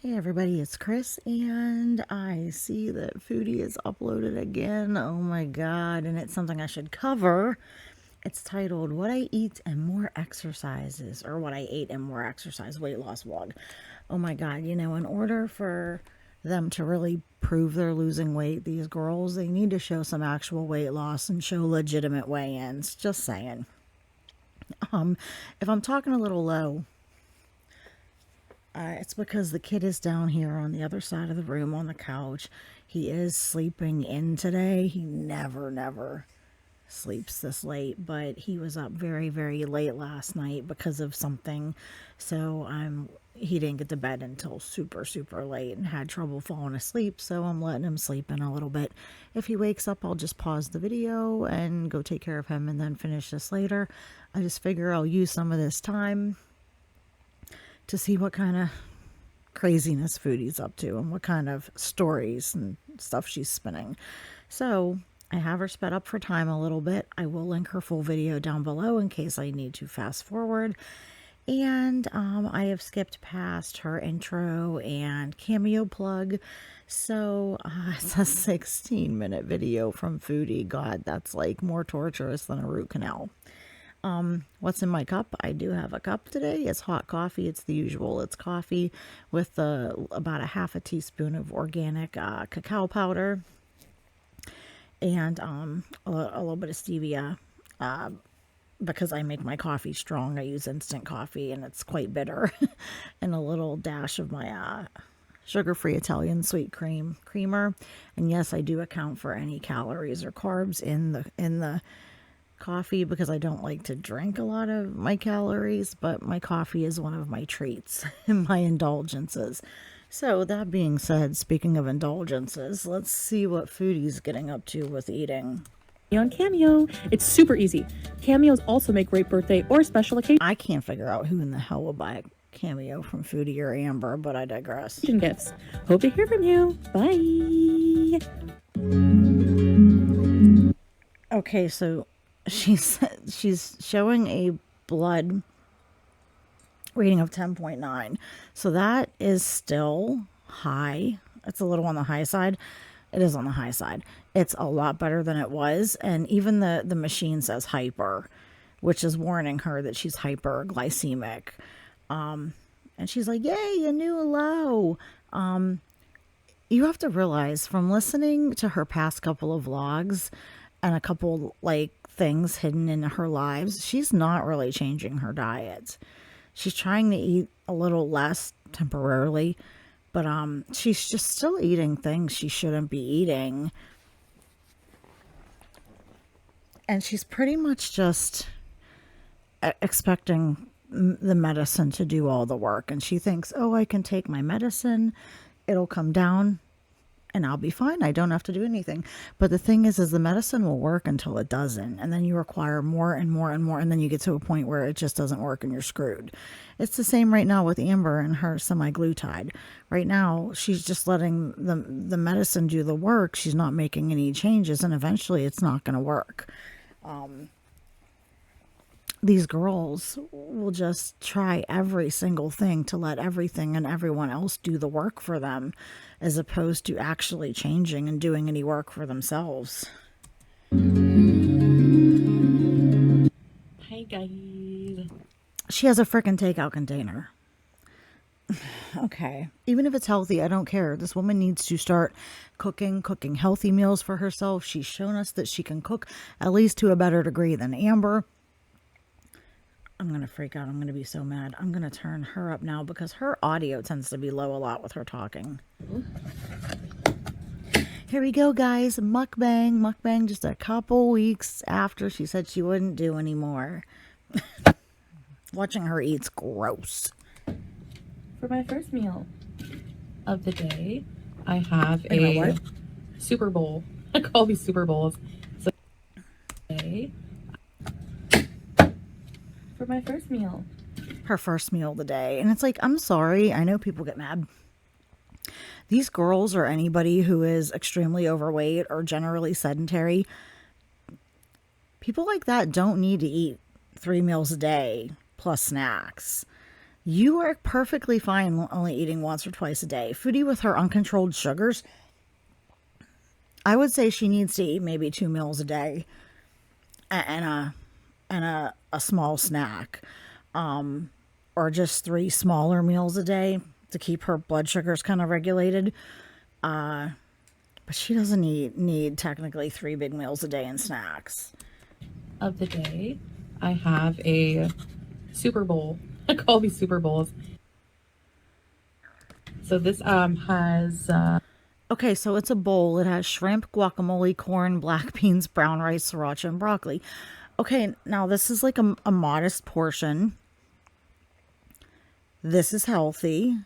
Hey everybody, it's Chris, and I see that Foodie is uploaded again. Oh my god, and it's something I should cover. It's titled What I Eat and More Exercises, or What I Ate and More Exercise Weight Loss Vlog. Oh my god, in order for them to really prove they're losing weight, these girls, they need to show some actual weight loss and show legitimate weigh-ins. Just saying. If I'm talking a little low, it's because the kid is down here on the other side of the room on the couch. He is sleeping in today. He never sleeps this late, but he was up very, very late last night because of something. So he didn't get to bed until super late and had trouble falling asleep. So I'm letting him sleep in a little bit. If he wakes up, I'll just pause the video and go take care of him and then finish this later. I just figure I'll use some of this time to see what kind of craziness Foodie's up to and what kind of stories and stuff she's spinning. So I have her sped up for time a little bit. I will link her full video down below in case I need to fast forward. And I have skipped past her intro and cameo plug. So it's a 16-minute video from Foodie. God, that's like more torturous than a root canal. What's in my cup? I do have a cup today. It's hot coffee. It's the usual. It's coffee with about a half a teaspoon of organic cacao powder and a little bit of stevia because I make my coffee strong. I use instant coffee and it's quite bitter and a little dash of my sugar-free Italian sweet creamer. And yes, I do account for any calories or carbs in the coffee because I don't like to drink a lot of my calories, but my coffee is one of my treats and my indulgences. So that being said, speaking of indulgences, let's see what Foodie's getting up to with eating. On Cameo, it's super easy. Cameos also make great birthday or special occasion I can't figure out who in the hell will buy a Cameo from Foodie or Amber, but I digress. gifts. Hope to hear from you. Bye. Okay, so she's showing a blood reading of 10.9. So that is still high. It's a little on the high side. It is on the high side. It's a lot better than it was. And even the machine says hyper, which is warning her that she's hyperglycemic. And she's like, yay, a new low. You have to realize from listening to her past couple of vlogs and a couple like things hidden in her lives, she's not really changing her diet. She's trying to eat a little less temporarily, but she's just still eating things she shouldn't be eating. And she's pretty much just expecting the medicine to do all the work. And she thinks, oh, I can take my medicine, it'll come down, and I'll be fine. I don't have to do anything. But the thing is the medicine will work until it doesn't. And then you require more and more and more. And then you get to a point where it just doesn't work and you're screwed. It's the same right now with Amber and her semaglutide. Right now, she's just letting the medicine do the work. She's not making any changes. And eventually it's not going to work. These girls will just try every single thing to let everything and everyone else do the work for them, as opposed to actually changing and doing any work for themselves. Hi, guys. She has a frickin' takeout container. Okay. Even if it's healthy, I don't care. This woman needs to start cooking healthy meals for herself. She's shown us that she can cook at least to a better degree than Amber. I'm going to freak out. I'm going to be so mad. I'm going to turn her up now because her audio tends to be low a lot with her talking. Here we go, guys. Mukbang. Mukbang just a couple weeks after she said she wouldn't do anymore. Watching her eat's gross. For my first meal of the day, I have a Super Bowl. I call these Super Bowls. So, for my first meal. Her first meal of the day. And it's like, I'm sorry. I know people get mad. These girls or anybody who is extremely overweight or generally sedentary, people like that don't need to eat 3 meals a day plus snacks. You are perfectly fine only eating once or twice a day. Foodie, with her uncontrolled sugars, I would say she needs to eat maybe 2 meals a day and a small snack, or just 3 smaller meals a day to keep her blood sugars kind of regulated. But she doesn't need technically 3 big meals a day and snacks. Of the day, I have a Super Bowl. I call these Super Bowls. So this has Okay, so it's a bowl. It has shrimp, guacamole, corn, black beans, brown rice, sriracha, and broccoli. Okay, now this is like a modest portion. This is healthy.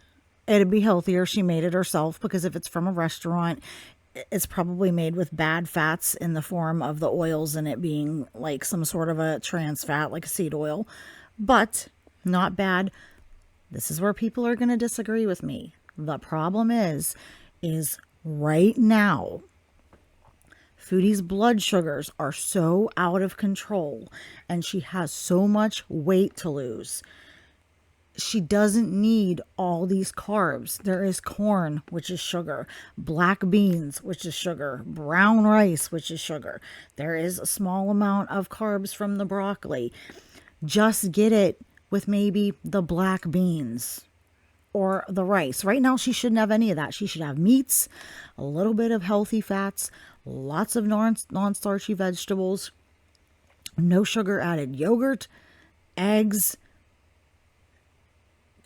It'd be healthier if she made it herself, because if it's from a restaurant, it's probably made with bad fats in the form of the oils in it being like some sort of a trans fat, like a seed oil. But not bad. This is where people are going to disagree with me. The problem is right now, Foodie's blood sugars are so out of control and she has so much weight to lose. She doesn't need all these carbs. There is corn, which is sugar, black beans, which is sugar, brown rice, which is sugar. There is a small amount of carbs from the broccoli. Just get it with maybe the black beans or the rice. Right now, she shouldn't have any of that. She should have meats, a little bit of healthy fats, lots of non-starchy vegetables, no sugar added yogurt, eggs,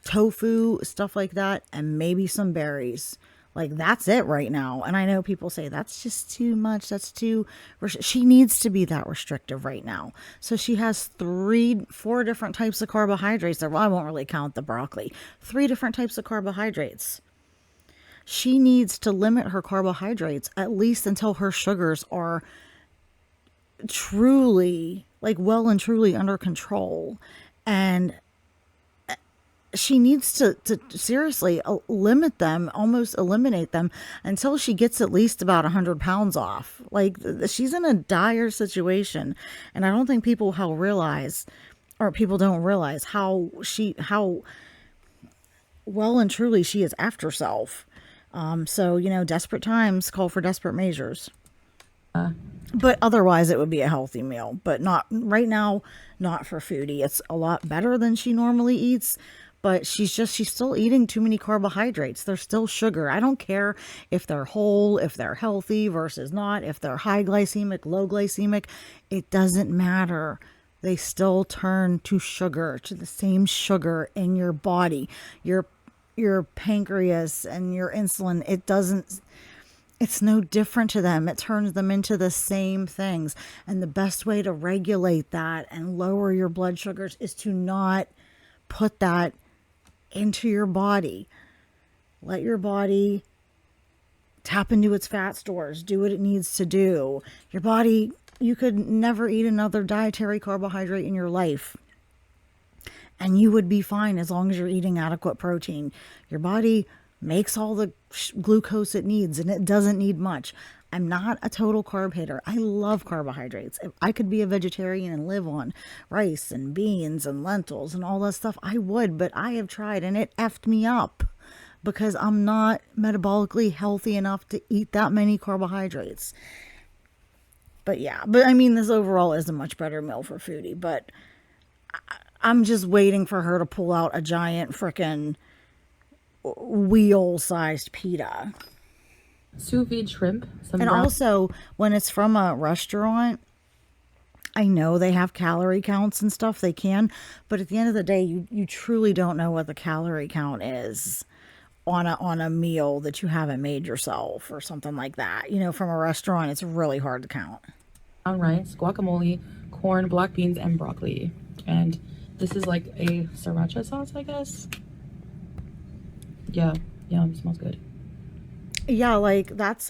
tofu, stuff like that, and maybe some berries. Like, that's it right now. And I know people say that's just too much. That's too... She needs to be that restrictive right now. So she has 4 different types of carbohydrates. Well, I won't really count the broccoli. 3 different types of carbohydrates. She needs to limit her carbohydrates at least until her sugars are truly, like, well and truly under control. And she needs to seriously limit them, almost eliminate them, until she gets at least about 100 pounds off. Like, she's in a dire situation. And I don't think people don't realize how well and truly she is after herself. So, desperate times call for desperate measures. But otherwise, it would be a healthy meal. But not right now, not for Foodie. It's a lot better than she normally eats. But she's still eating too many carbohydrates. They're still sugar. I don't care if they're whole, if they're healthy versus not, if they're high glycemic, low glycemic. It doesn't matter. They still turn to sugar, to the same sugar in your body. Your pancreas and your insulin, it's no different to them. It turns them into the same things. And the best way to regulate that and lower your blood sugars is to not put that into your body. Let your body tap into its fat stores, do what it needs to do. Your body, you could never eat another dietary carbohydrate in your life, and you would be fine as long as you're eating adequate protein. Your body makes all the glucose it needs, and it doesn't need much. I'm not a total carb hater. I love carbohydrates. If I could be a vegetarian and live on rice and beans and lentils and all that stuff, I would, but I have tried and it effed me up because I'm not metabolically healthy enough to eat that many carbohydrates. But yeah, I mean, this overall is a much better meal for Foodie, but I'm just waiting for her to pull out a giant frickin' wheel-sized pita. sous vide shrimp. And also, when it's from a restaurant, I know they have calorie counts and stuff. They can. But at the end of the day, you truly don't know what the calorie count is on a meal that you haven't made yourself or something like that. From a restaurant, it's really hard to count. Brown rice, guacamole, corn, black beans, and broccoli. And this is like a sriracha sauce, I guess. Yeah, it smells good. Yeah, that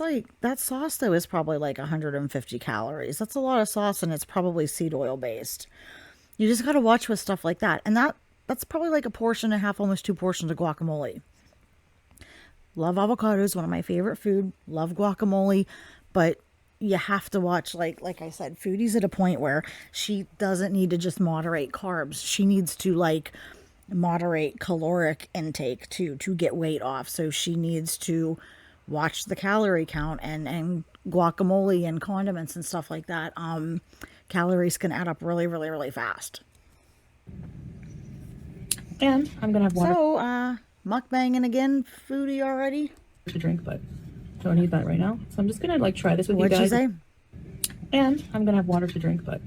sauce though is probably like 150 calories. That's a lot of sauce, and it's probably seed oil based. You just got to watch with stuff like that. And that's probably like a portion and a half, almost 2 portions of guacamole. Love avocados, one of my favorite food. Love guacamole, but you have to watch, like I said, Foodie's at a point where she doesn't need to just moderate carbs. She needs to moderate caloric intake to get weight off. So she needs to watch the calorie count, and guacamole and condiments and stuff like that. Calories can add up really, really, really fast. And I'm gonna have water. So, mukbanging again, foodie already. To drink, but don't need that right now. So I'm just gonna like try this with What'd you guys. you say? And I'm gonna have water to drink, but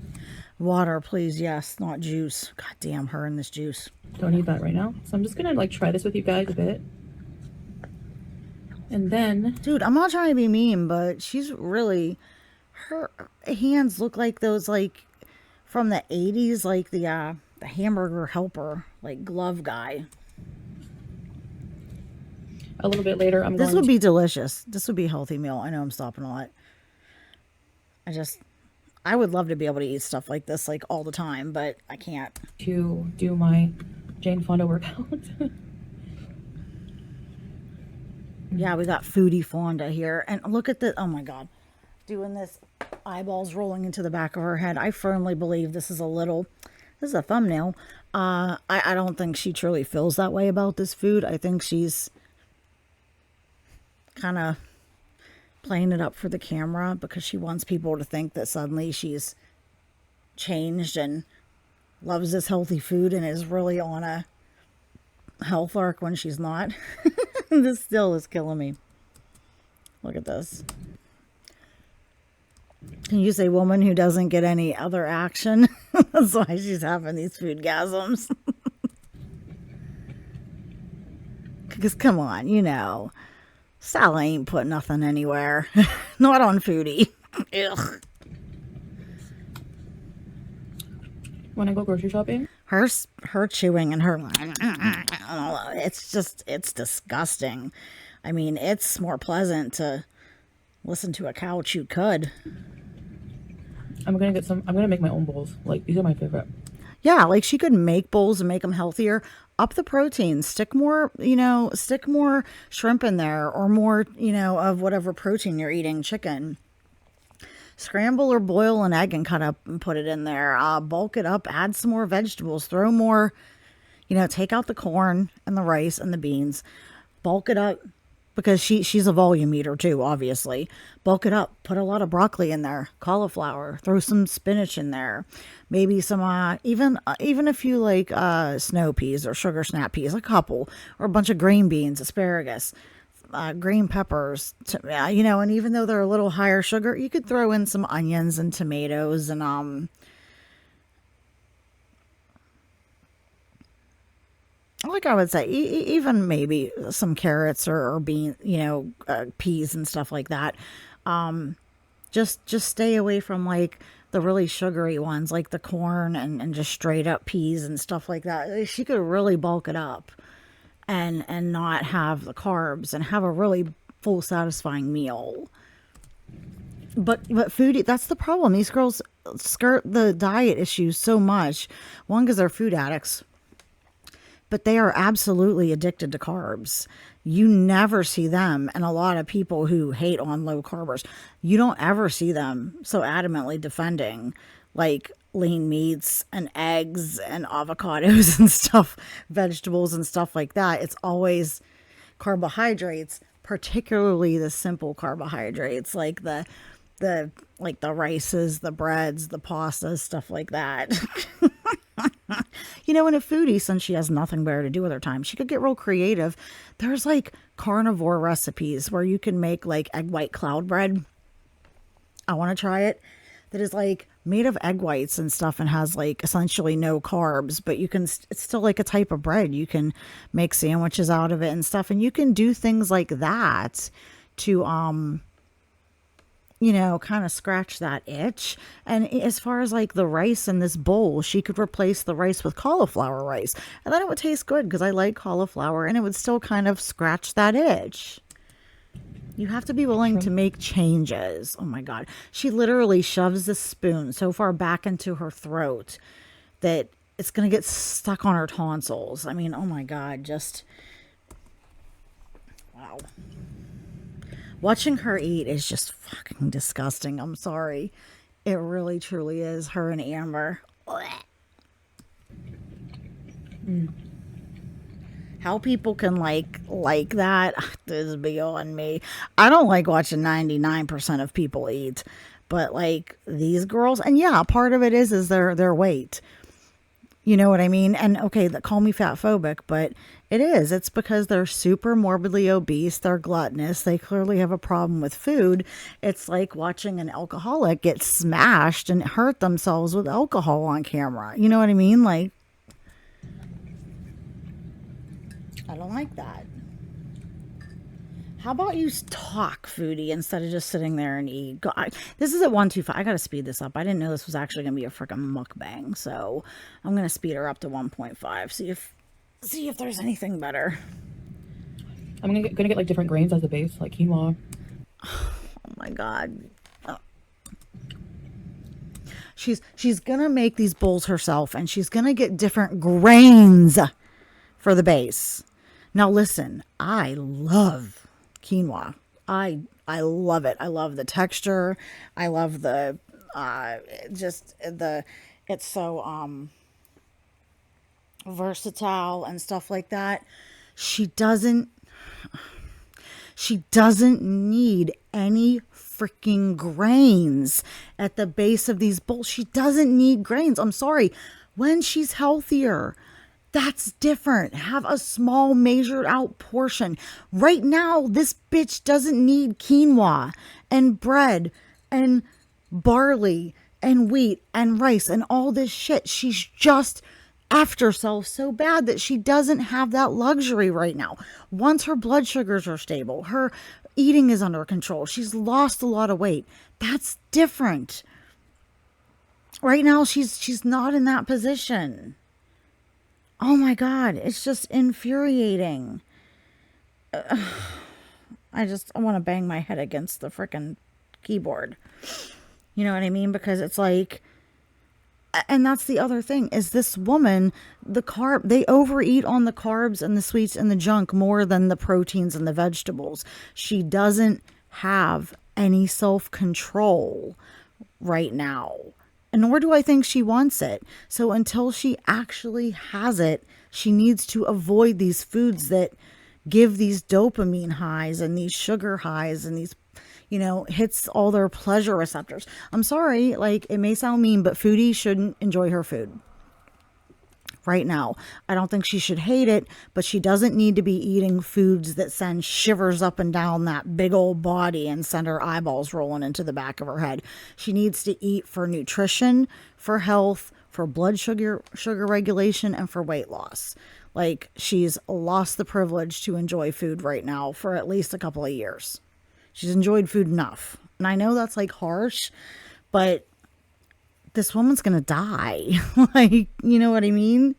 Water, please. Yes, not juice. God damn, her and this juice. don't need that right now. So I'm just gonna like try this with you guys a bit. And then, Dude, I'm not trying to be mean, but she's really, her hands look like those, like, from the 80s, like the hamburger helper, like, glove guy. a little bit later, This would be delicious. This would be a healthy meal. I know I'm stopping a lot. I would love to be able to eat stuff like this, like, all the time, but I can't. to do my Jane Fonda workout. Yeah, we got Foodie Fonda here. And look at the, oh my God, doing this, eyeballs rolling into the back of her head. I firmly believe this is a thumbnail. I don't think she truly feels that way about this food. I think she's kind of playing it up for the camera because she wants people to think that suddenly she's changed and loves this healthy food and is really on a health arc when she's not. This still is killing me. Look at this. Can you say woman who doesn't get any other action? That's why she's having these food gasms. Because come on, Sally ain't put nothing anywhere. Not on Foodie. Ugh. When I go grocery shopping, Her chewing and her, it's disgusting. I mean, it's more pleasant to listen to a cow chew cud. I'm gonna make my own bowls. Like, these are my favorite. Yeah, like she could make bowls and make them healthier. Up the protein, stick more shrimp in there, or more, of whatever protein you're eating, chicken. Scramble or boil an egg and cut up and put it in there. Bulk it up, add some more vegetables, throw more, take out the corn and the rice and the beans. Bulk it up, because she's a volume eater too, obviously. Bulk it up, put a lot of broccoli in there, cauliflower, throw some spinach in there. Maybe some, even a few like snow peas or sugar snap peas, a couple, or a bunch of green beans, asparagus. Green peppers, and even though they're a little higher sugar, you could throw in some onions and tomatoes and like I would say, even maybe some carrots or bean, peas and stuff like that. Just stay away from like the really sugary ones, like the corn and just straight up peas and stuff like that. She could really bulk it up and not have the carbs and have a really full, satisfying meal. But Foodie, that's the problem. These girls skirt the diet issues so much. One, because they're food addicts, but they are absolutely addicted to carbs. You never see them, and a lot of people who hate on low carbers, you don't ever see them so adamantly defending like lean meats and eggs and avocados and stuff, vegetables and stuff like that. It's always carbohydrates, particularly the simple carbohydrates like the rices, the breads, the pastas, stuff like that. And a Foodie, since she has nothing better to do with her time, she could get real creative. There's like carnivore recipes where you can make like egg white cloud bread. I want to try it. That is like made of egg whites and stuff and has like essentially no carbs, but it's still like a type of bread. You can make sandwiches out of it and stuff, and you can do things like that to kind of scratch that itch. And as far as like the rice in this bowl, she could replace the rice with cauliflower rice, and then it would taste good because I like cauliflower, and it would still kind of scratch that itch. You have to be willing to make changes. Oh my God. She literally shoves the spoon so far back into her throat that it's going to get stuck on her tonsils. I mean, oh my God, just wow. Watching her eat is just fucking disgusting. I'm sorry. It really, truly is. Her and Amber. How people can like that is beyond me. I don't like watching 99% of people eat, but like these girls, and yeah, part of it is their weight. You know what I mean? And okay, call me fat phobic, but it is. It's because they're super morbidly obese. They're gluttonous. They clearly have a problem with food. It's like watching an alcoholic get smashed and hurt themselves with alcohol on camera. You know what I mean? Like, I don't like that. How about you talk, Foodie, instead of just sitting there and eat? This is at 125. I got to speed this up. I didn't know this was actually going to be a freaking mukbang, so I'm going to speed her up to 1.5. See if there's anything better. I'm gonna get like different grains as a base, like quinoa. Oh my god. She's gonna make these bowls herself, and she's gonna get different grains for the base. Now listen, I love quinoa. I love it. I love the texture. I love the it's so versatile and stuff like that. She doesn't need any freaking grains at the base of these bowls. She doesn't need grains. I'm sorry. When she's healthier, that's different. Have a small measured out portion. Right now, this bitch doesn't need quinoa and bread and barley and wheat and rice and all this shit. She's just effed herself so bad that she doesn't have that luxury right now. Once her blood sugars are stable, her eating is under control, she's lost a lot of weight. That's different. Right now, she's not in that position. Oh my God, it's just infuriating. I want to bang my head against the frickin' keyboard. You know what I mean? Because it's like, and that's the other thing, is this woman, they overeat on the carbs and the sweets and the junk more than the proteins and the vegetables. She doesn't have any self-control right now. And nor do I think she wants it. So until she actually has it, she needs to avoid these foods that give these dopamine highs and these sugar highs and these, hits all their pleasure receptors. I'm sorry, like, it may sound mean, but Foodie shouldn't enjoy her food right now. I don't think she should hate it, but she doesn't need to be eating foods that send shivers up and down that big old body and send her eyeballs rolling into the back of her head. She needs to eat for nutrition, for health, for blood sugar regulation, and for weight loss. Like, she's lost the privilege to enjoy food right now for at least a couple of years. She's enjoyed food enough. And I know that's like harsh, but this woman's gonna die. Like, you know what I mean?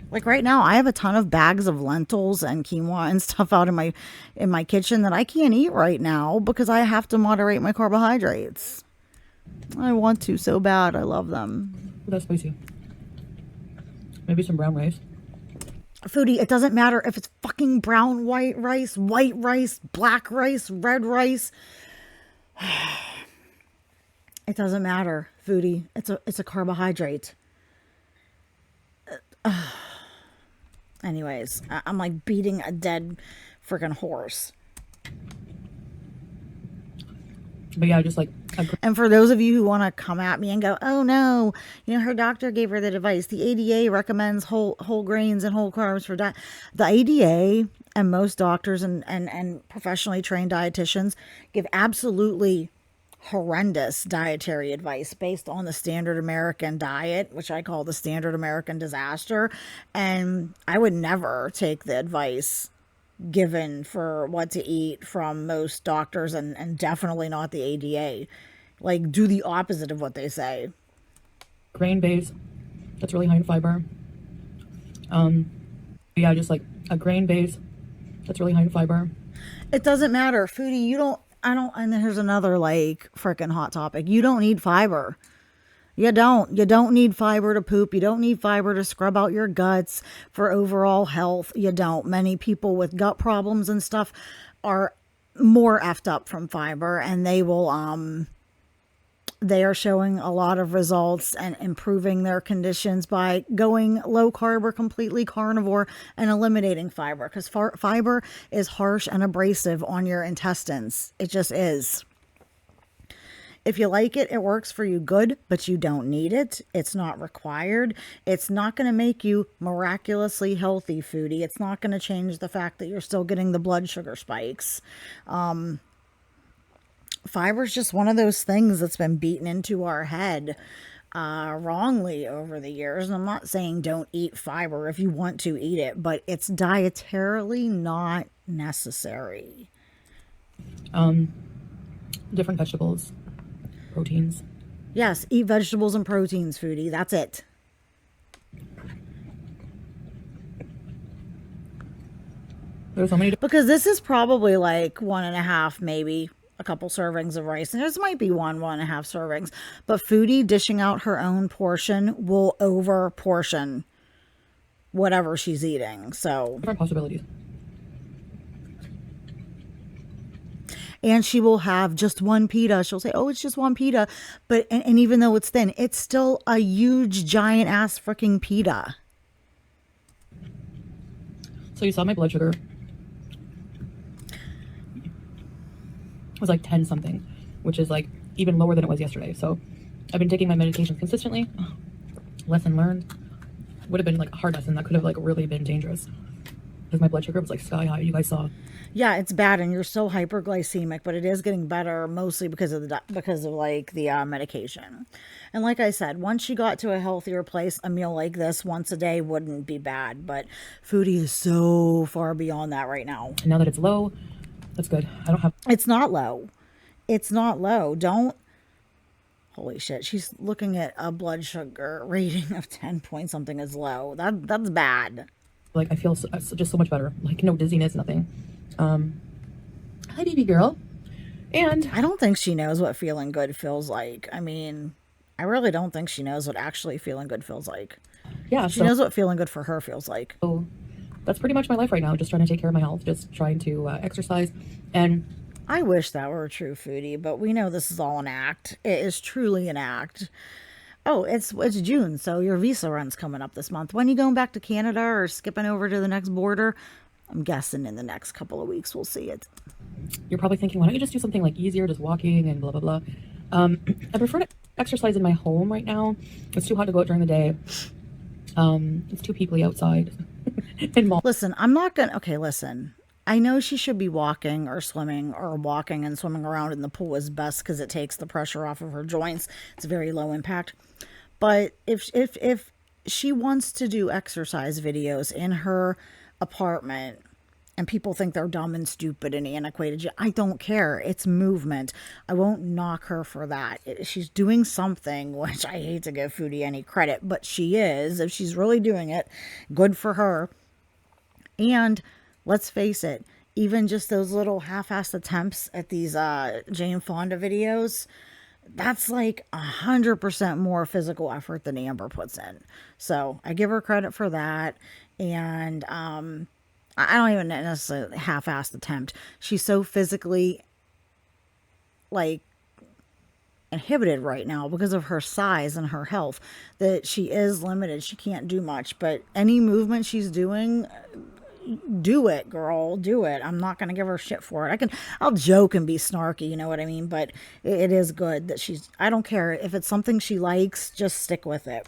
Like right now, I have a ton of bags of lentils and quinoa and stuff out in my kitchen that I can't eat right now because I have to moderate my carbohydrates. I want to so bad. I love them. That's spicy. Maybe some brown rice. Foodie, it doesn't matter if it's fucking brown, white rice, black rice, red rice. It doesn't matter, Foodie. It's a carbohydrate. Anyways, I'm like beating a dead freaking horse. But yeah, just like... And for those of you who want to come at me and go, oh no, her doctor gave her the advice. The ADA recommends whole grains and whole carbs for diet. The ADA and most doctors and professionally trained dietitians give absolutely horrendous dietary advice based on the standard American diet, which I call the standard American disaster. And I would never take the advice given for what to eat from most doctors and definitely not the ADA. Like, do the opposite of what they say. Grain base that's really high in fiber. Yeah, just like a grain base that's really high in fiber. It doesn't matter, Foodie. And here's another like freaking hot topic. You don't need fiber. You don't need fiber to poop. You don't need fiber to scrub out your guts for overall health. You don't. Many people with gut problems and stuff are more effed up from fiber, and they will they are showing a lot of results and improving their conditions by going low carb or completely carnivore and eliminating fiber, because fiber is harsh and abrasive on your intestines. It just is. If you like it, it works for you, good, but you don't need it. It's not required. It's not going to make you miraculously healthy, foodie. It's not going to change the fact that you're still getting the blood sugar spikes. Fiber is just one of those things that's been beaten into our head wrongly over the years. And I'm not saying don't eat fiber if you want to eat it, but it's dietarily not necessary. Different vegetables, proteins. Yes, eat vegetables and proteins, foodie. That's it. There's so many. Because this is probably like 1.5, maybe a couple servings of rice. And this might be 1.5 servings. But foodie dishing out her own portion will over portion whatever she's eating. So Different possibilities. and she will have just one pita. She'll say, oh, it's just one pita. But, and even though it's thin, it's still a huge, giant ass freaking pita. So you saw my blood sugar was like 10 something, which is like even lower than it was yesterday. So I've been taking my medications consistently. Lesson learned. Would have been like a hard lesson that could have like really been dangerous, because my blood sugar was like sky high. You guys saw. Yeah, it's bad, and you're so hyperglycemic, but it is getting better mostly because of the medication. And like I said, once she got to a healthier place, a meal like this once a day wouldn't be bad. But foodie is so far beyond that right now. And now that it's low, that's good. I don't have. It's not low. It's not low. Don't. Holy shit! She's looking at a blood sugar rating of 10 point something is low. That's bad. Like I feel just so much better. Like no dizziness, nothing. Hi, baby girl. And I don't think she knows what feeling good feels like. I mean, I really don't think she knows what actually feeling good feels like. yeah, She knows what feeling good for her feels like. so that's pretty much my life right now. Just trying to take care of my health, just trying to exercise. And I wish that were a true, foodie, but we know this is all an act. It is truly an act. Oh, it's June, so your visa run's coming up this month. When you going back to Canada or skipping over to the next border? I'm guessing in the next couple of weeks we'll see it. you're probably thinking, why don't you just do something like easier, just walking and blah, blah, blah. I prefer to exercise in my home right now. It's too hot to go out during the day. It's too peakly outside. in mall. Listen, I'm not gonna. Okay, listen. I know she should be walking or swimming, or walking and swimming around in the pool is best because it takes the pressure off of her joints. It's very low impact. But if she wants to do exercise videos in her apartment and people think they're dumb and stupid and antiquated, I don't care. It's movement. I won't knock her for that. She's doing something, which I hate to give foodie any credit, but she is. If she's really doing it, good for her. And let's face it, even just those little half-assed attempts at these Jane Fonda videos, that's like 100% more physical effort than Amber puts in. So I give her credit for that. And I don't even necessarily half-assed attempt. She's so physically like inhibited right now because of her size and her health that she is limited. She can't do much, but any movement she's doing, do it, girl, do it. I'm not going to give her shit for it. I'll joke and be snarky, you know what I mean? But it is good that I don't care if it's something she likes, just stick with it.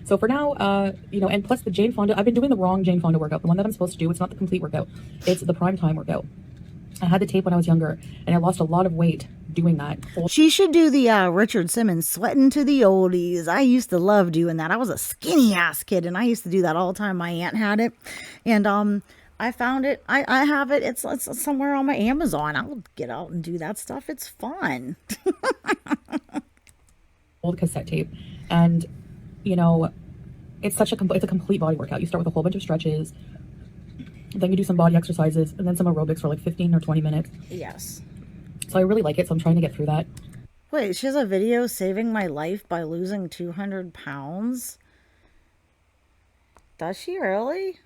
So for now, and plus the Jane Fonda, I've been doing the wrong Jane Fonda workout. The one that I'm supposed to do, it's not the complete workout. It's the prime time workout. I had the tape when I was younger, and I lost a lot of weight doing that. She should do the Richard Simmons sweating to the oldies. I used to love doing that. I was a skinny ass kid, and I used to do that all the time. My aunt had it, and I found it. I have it. It's somewhere on my Amazon. I'll get out and do that stuff. It's fun. Old cassette tape, and it's a complete body workout. You start with a whole bunch of stretches, then you do some body exercises, and then some aerobics for like 15 or 20 minutes. Yes. So I really like it, so I'm trying to get through that. Wait, she has a video saving my life by losing 200 pounds? Does she really?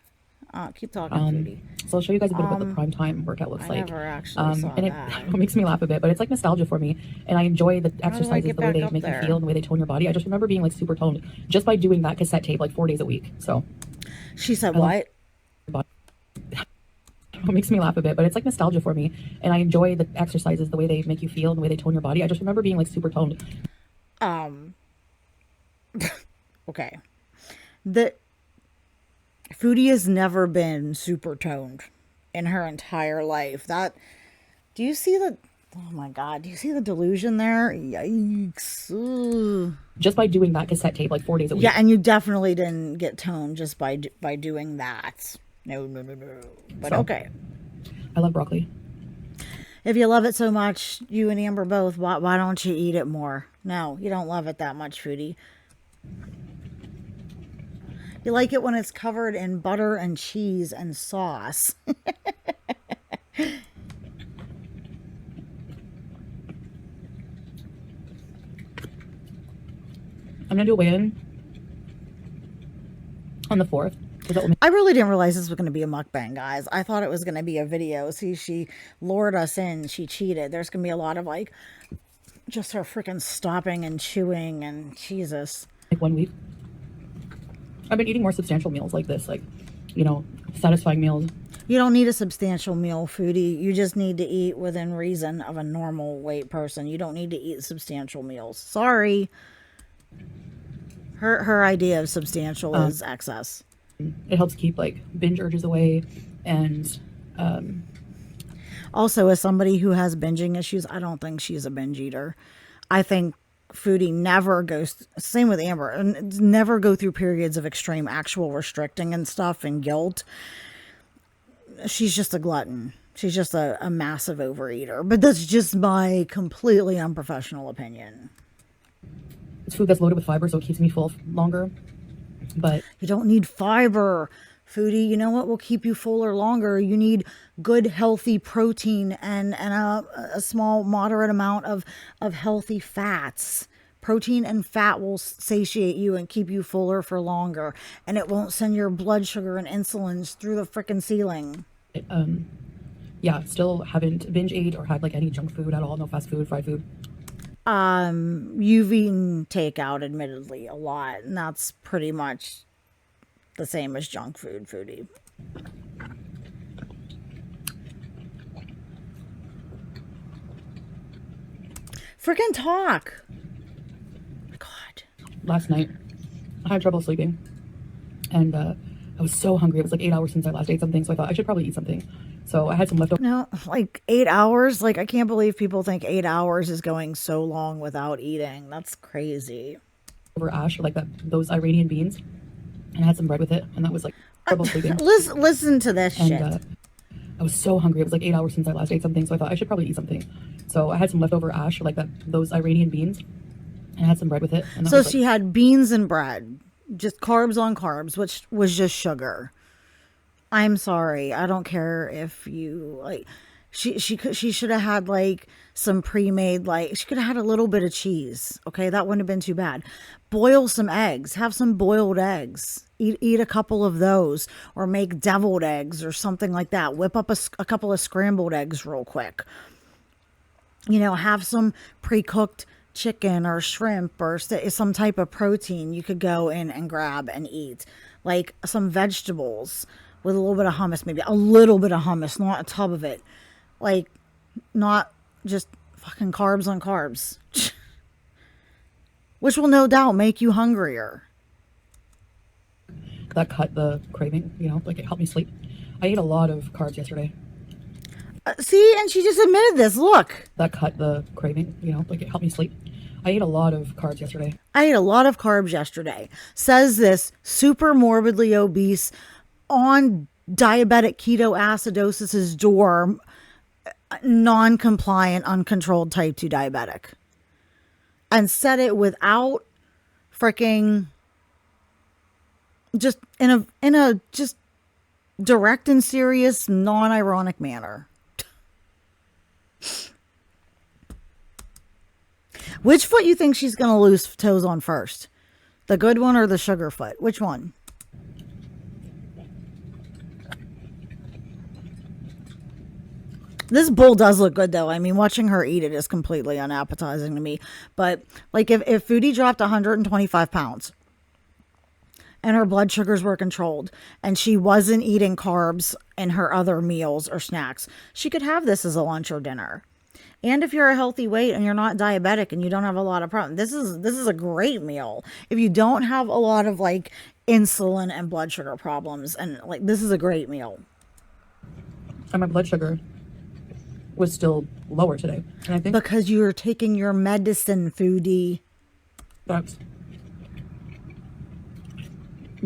Keep talking, Foodie. So I'll show you guys a bit of what the prime time workout looks I like. never actually saw and that. it makes me laugh a bit, but it's like nostalgia for me. And I enjoy the exercises, get the way back they up make there? you feel, and the way they tone your body. I just remember being like super toned just by doing that cassette tape like 4 days a week. So She said what? it makes me laugh a bit, but it's like nostalgia for me. And I enjoy the exercises, the way they make you feel, and the way they tone your body. I just remember being like super toned. Okay. The Foodie has never been super toned in her entire life. Do you see the, oh my God, do you see the delusion there? Yikes. Ugh. Just by doing that cassette tape like 4 days a week. Yeah, and you definitely didn't get toned just by doing that. No. But So, okay. I love broccoli. If you love it so much, you and Amber both, why don't you eat it more? No, you don't love it that much, Foodie. You like it when it's covered in butter and cheese and sauce. I'm gonna do a weigh-in on the 4th. I really didn't realize this was going to be a mukbang, guys. I thought it was going to be a video. See, she lured us in. She cheated. There's going to be a lot of like just her freaking stopping and chewing and Jesus. Like 1 week. I've been eating more substantial meals like this, like, you know, satisfying meals. You don't need a substantial meal, Foodie. You just need to eat within reason of a normal weight person. You don't need to eat substantial meals. Sorry. Her idea of substantial is excess. It helps keep like binge urges away. And also, as somebody who has binging issues, I don't think she's a binge eater. I think Foodie never goes, same with Amber, never go through periods of extreme actual restricting and stuff and guilt. She's just a glutton. She's just a massive overeater. But that's just my completely unprofessional opinion. it's food that's loaded with fiber, so it keeps me full longer. But you don't need fiber, Foodie. You know what will keep you fuller longer? You need good, healthy protein and a small, moderate amount of healthy fats. Protein and fat will satiate you and keep you fuller for longer. And it won't send your blood sugar and insulins through the frickin' ceiling. Yeah, still haven't binge ate or had like any junk food at all. No fast food, fried food. You've eaten takeout, admittedly, a lot. And that's pretty much the same as junk food, Foodie. Frickin' talk. God. Last night, I had trouble sleeping. And I was so hungry. It was like 8 hours since I last ate something. So I thought I should probably eat something. So I had some leftover. No, like 8 hours? Like, I can't believe people think 8 hours is going so long without eating. That's crazy. Over ash, or like those Iranian beans. And I had some bread with it. And that was like trouble sleeping. Listen to this shit. I was so hungry. It was like 8 hours since I last ate something. So I thought I should probably eat something. So I had some leftover ash, or like those Iranian beans. And I had some bread with it. And that so was she had beans and bread. Just carbs on carbs, which was just sugar. I'm sorry. I don't care if you like. She should have had like some pre-made, like she could have had a little bit of cheese. Okay, that wouldn't have been too bad. Boil some eggs. Have some boiled eggs. Eat a couple of those, or make deviled eggs or something like that. Whip up a couple of scrambled eggs real quick. You know, have some pre-cooked chicken or shrimp or some type of protein you could go in and grab and eat. Like some vegetables with a little bit of hummus, maybe a little bit of hummus, not a tub of it. Like, not just fucking carbs on carbs. Which will no doubt make you hungrier. that cut the craving, you know, like it helped me sleep. I ate a lot of carbs yesterday. See, and she just admitted this. Look. That cut the craving, you know, like it helped me sleep. I ate a lot of carbs yesterday. I ate a lot of carbs yesterday. Says this super morbidly obese on diabetic ketoacidosis's door, non-compliant, uncontrolled type 2 diabetic. And said it without freaking just in a just direct and serious, non-ironic manner. Which foot you think she's going to lose toes on first? The good one or the sugar foot? Which one? This bowl does look good, though. I mean, watching her eat it is completely unappetizing to me. But, like, if Foodie dropped 125 pounds and her blood sugars were controlled and she wasn't eating carbs in her other meals or snacks, she could have this as a lunch or dinner. And if you're a healthy weight and you're not diabetic and you don't have a lot of problems, this is a great meal. If you don't have a lot of, like, insulin and blood sugar problems, and, like, this is a great meal. And my blood sugar was still lower today. And I think because you're taking your medicine, Foodie. that's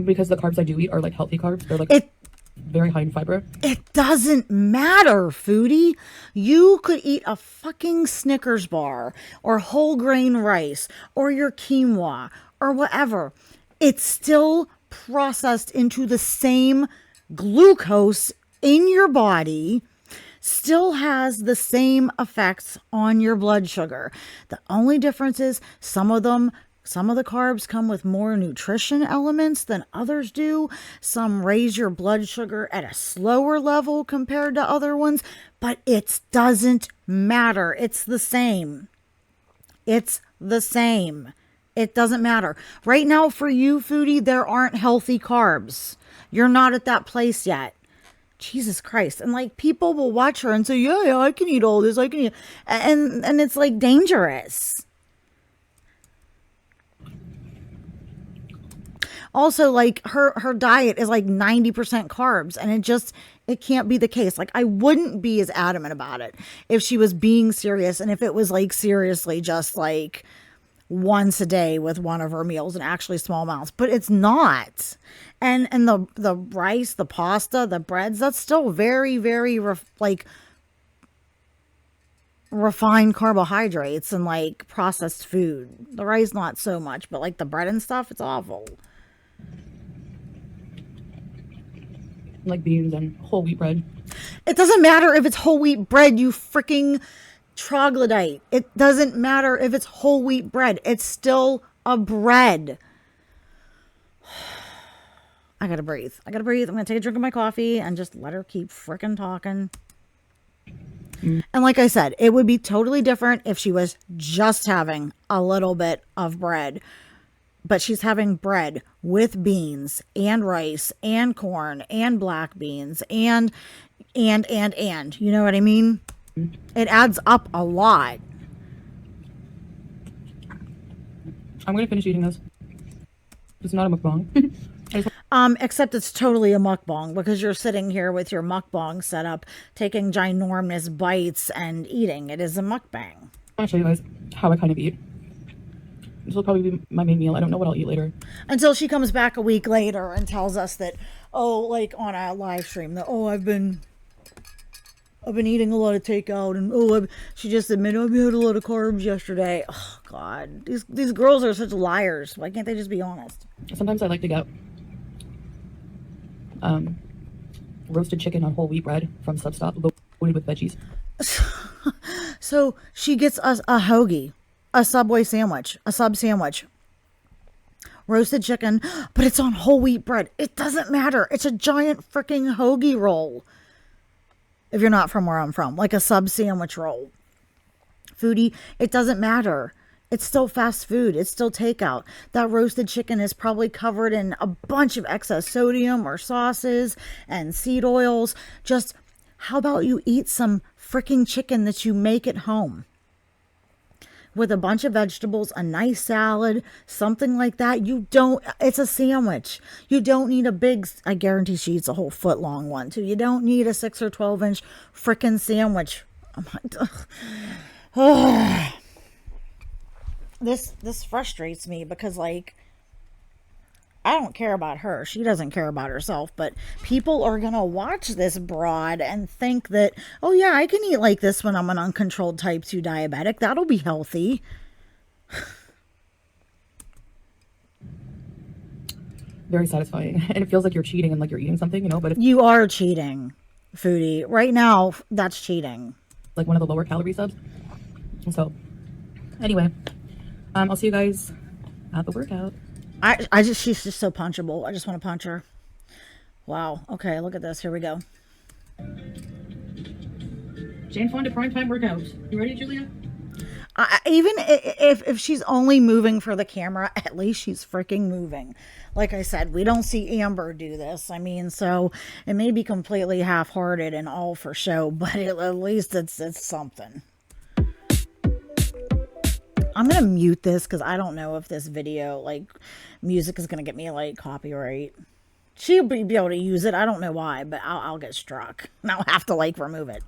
because the carbs I do eat are like healthy carbs. They're like very high in fiber. It doesn't matter, Foodie. You could eat a fucking Snickers bar or whole grain rice or your quinoa or whatever. It's still processed into the same glucose in your body, still has the same effects on your blood sugar. The only difference is some of the carbs come with more nutrition elements than others do. Some raise your blood sugar at a slower level compared to other ones, but it doesn't matter. It's the same. It's the same. It doesn't matter. Right now for you, Foodie, there aren't healthy carbs. You're not at that place yet. Jesus Christ. And like people will watch her and say, yeah, I can eat all this. I can eat. And it's like dangerous. Also, like her diet is like 90% carbs, and it can't be the case. Like I wouldn't be as adamant about it if she was being serious and if it was like seriously just like once a day with one of her meals and actually small amounts, but it's not. And the rice, the pasta, the breads, that's still very, very refined carbohydrates and like processed food. The rice, not so much, but like the bread and stuff, it's awful. Like beans and whole wheat bread. It doesn't matter if it's whole wheat bread, you freaking troglodyte. It doesn't matter if it's whole wheat bread. It's still a bread. I gotta breathe. I'm gonna take a drink of my coffee and just let her keep freaking talking. And like I said, it would be totally different if she was just having a little bit of bread. But she's having bread with beans and rice and corn and black beans and. You know what I mean? It adds up a lot. I'm going to finish eating this. It's not a mukbang. Except it's totally a mukbang because you're sitting here with your mukbang set up, taking ginormous bites and eating. It is a mukbang. I want to show you guys how I kind of eat. This will probably be my main meal. I don't know what I'll eat later. Until she comes back a week later and tells us that, like on a live stream, that, I've been eating a lot of takeout, and she just admitted I've had a lot of carbs yesterday. Oh God, these girls are such liars. Why can't they just be honest? Sometimes I like to get roasted chicken on whole wheat bread from Substop, loaded with veggies. So she gets us a hoagie, a Subway sandwich, a sub sandwich, roasted chicken, but it's on whole wheat bread. It doesn't matter. It's a giant freaking hoagie roll. If you're not from where I'm from, like a sub sandwich roll. Foodie, it doesn't matter. It's still fast food. It's still takeout. That roasted chicken is probably covered in a bunch of excess sodium or sauces and seed oils. Just how about you eat some freaking chicken that you make at home? With a bunch of vegetables, a nice salad, something like that. It's a sandwich. You don't need I guarantee she eats a whole foot long one too. You don't need a 6 or 12 inch freaking sandwich. Oh this frustrates me because like, I don't care about her. She doesn't care about herself, but people are going to watch this broad and think that, oh yeah, I can eat like this when I'm an uncontrolled type 2 diabetic. That'll be healthy. Very satisfying. And it feels like you're cheating and like you're eating something, but if you are cheating, Foodie. Right now, that's cheating. Like one of the lower calorie subs. So, anyway, I'll see you guys at the workout. She's just so punchable. I just want to punch her. Wow. Okay, look at this. Here we go. Jane Fonda primetime workouts. You ready, Julia? Even if she's only moving for the camera, at least she's freaking moving. Like I said, we don't see Amber do this. I mean, so it may be completely half-hearted and all for show, but at least it's something. I'm going to mute this because I don't know if this video, like, music is going to get me, like, copyright. She'll be able to use it. I don't know why, but I'll get struck. And I'll have to, like, remove it.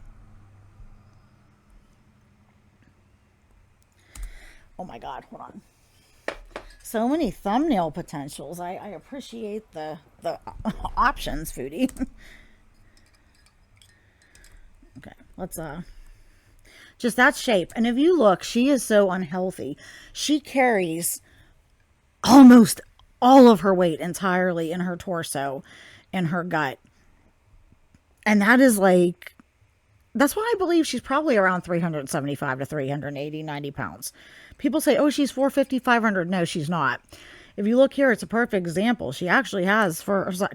Oh my God, hold on. So many thumbnail potentials. I appreciate the options, Foodie. Okay, let's just that shape. And if you look, she is so unhealthy. She carries almost all of her weight entirely in her torso and her gut. And that is like, that's why I believe she's probably around 375 to 380, 90 pounds. People say, oh, she's 450, 500. No, she's not. If you look here, it's a perfect example. She actually has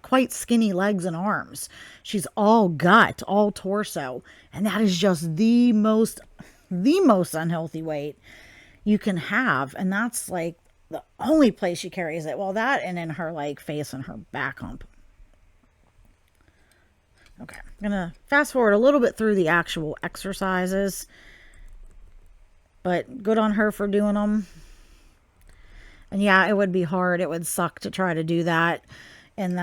quite skinny legs and arms. She's all gut, all torso. And that is just the most unhealthy weight you can have. And that's like the only place she carries it. Well, that and in her like face and her back hump. Okay, I'm going to fast forward a little bit through the actual exercises. But good on her for doing them. And yeah, it would be hard. It would suck to try to do that in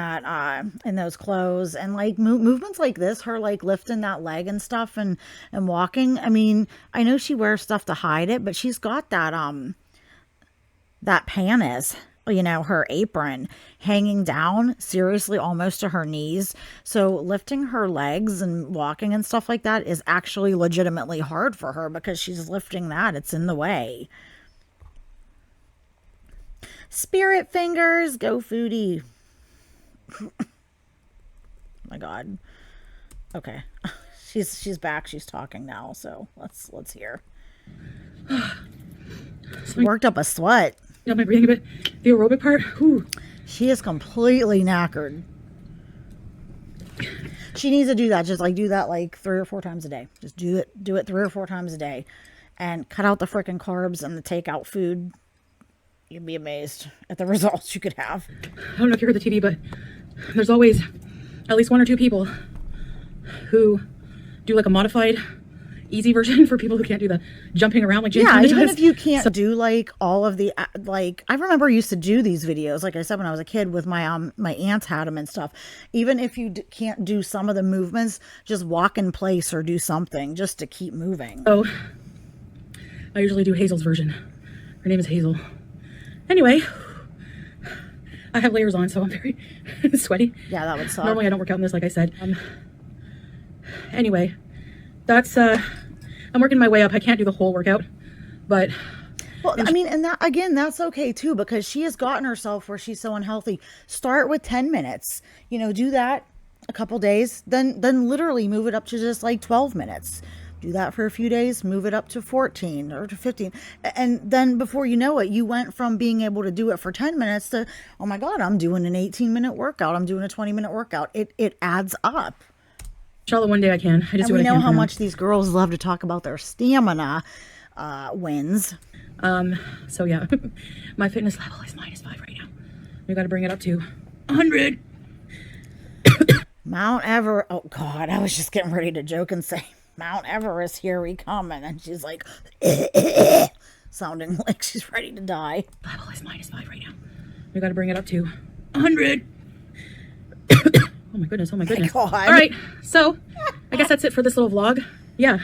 those clothes. And like movements like this, her like lifting that leg and stuff and walking. I mean, I know she wears stuff to hide it, but she's got that panis, you know, her apron hanging down seriously almost to her knees. So lifting her legs and walking and stuff like that is actually legitimately hard for her because she's lifting that. It's in the way. Spirit fingers, go Foodie. Oh my God. Okay. She's back. She's talking now. So let's hear. Worked up a sweat. Yeah, my breathing a bit. The aerobic part. Whew. She is completely knackered. She needs to do that. Just like do that like 3 or 4 times a day. Just do it 3 or 4 times a day. And cut out the freaking carbs and the takeout food. You'd be amazed at the results you could have. I don't know if you heard the TV, but there's always at least 1 or 2 people who do like a modified easy version for people who can't do the jumping around like Jane yeah, Fonda even does. if you can't do like all of the like, I remember I used to do these videos like I said when I was a kid with my my aunts had them and stuff. Even if you can't do some of the movements, just walk in place or do something just to keep moving. Oh, I usually do Hazel's version. Her name is Hazel. Anyway, I have layers on, so I'm very sweaty. Yeah, that would suck. Normally I don't work out in this, like I said. Anyway, that's I'm working my way up. I can't do the whole workout, but well, I mean, and that again, that's okay too, because she has gotten herself where she's so unhealthy. Start with 10 minutes, you know, do that a couple days, then literally move it up to just like 12 minutes. Do that for a few days, move it up to 14 or to 15. And then before you know it, you went from being able to do it for 10 minutes to, oh my God, I'm doing an 18-minute workout. I'm doing a 20-minute workout. It adds up. Inshallah, one day I can. I just do what I can. And we know how much these girls love to talk about their stamina wins. So yeah, my fitness level is -5 right now. We got to bring it up to 100. Mount Everest. Oh God, I was just getting ready to joke and say, Mount Everest, here we come. And she's like, sounding like she's ready to die. Level is -5 right now. We got to bring it up to 100. Oh my goodness, oh my goodness. God. All right, so I guess that's it for this little vlog. Yeah,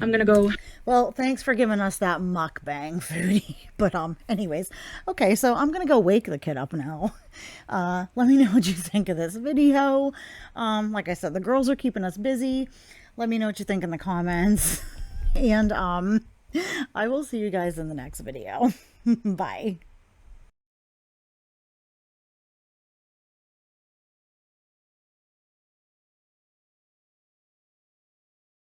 I'm gonna go. Well, thanks for giving us that mukbang, Foodie. But anyways, okay, so I'm gonna go wake the kid up now. Let me know what you think of this video. Like I said, the girls are keeping us busy. Let me know what you think in the comments. And I will see you guys in the next video. Bye.